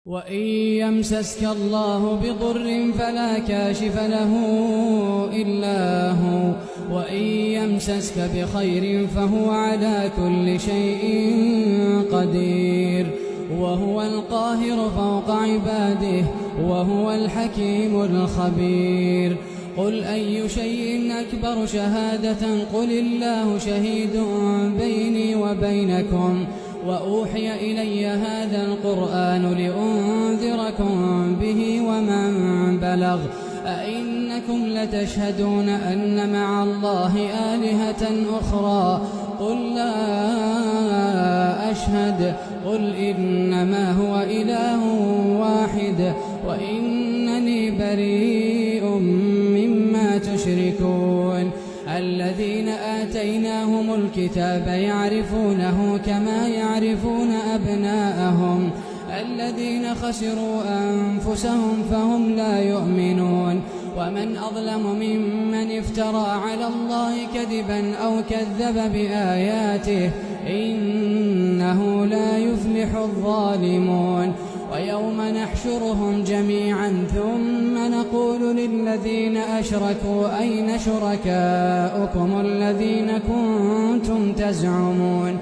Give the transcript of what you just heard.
وإن يمسسك الله بضر فلا كاشف له إلا هو، وإن يمسسك بخير فهو على كل شيء قدير، وهو القاهر فوق عباده، وهو الحكيم الخبير. قل أي شيء أكبر شهادة؟ قل الله شهيد بيني وبينكم، وأوحي إلي هذا القرآن لأنذركم به ومن بلغ. أئنكم لتشهدون أن مع الله آلهة أخرى؟ قل لا أشهد. قل إنما هو إله واحد وإنني بريء مما تشركون. الذين آتيناهم الكتاب يعرفونه كما يعرفون أبناءهم، الذين خسروا أنفسهم فهم لا يؤمنون. ومن أظلم ممن افترى على الله كذبا أو كذب بآياته، إنه لا يفلح الظالمون. ويوم نحشرهم جميعا ثم نقول للذين أشركوا أين شركاؤكم الذين كنتم تزعمون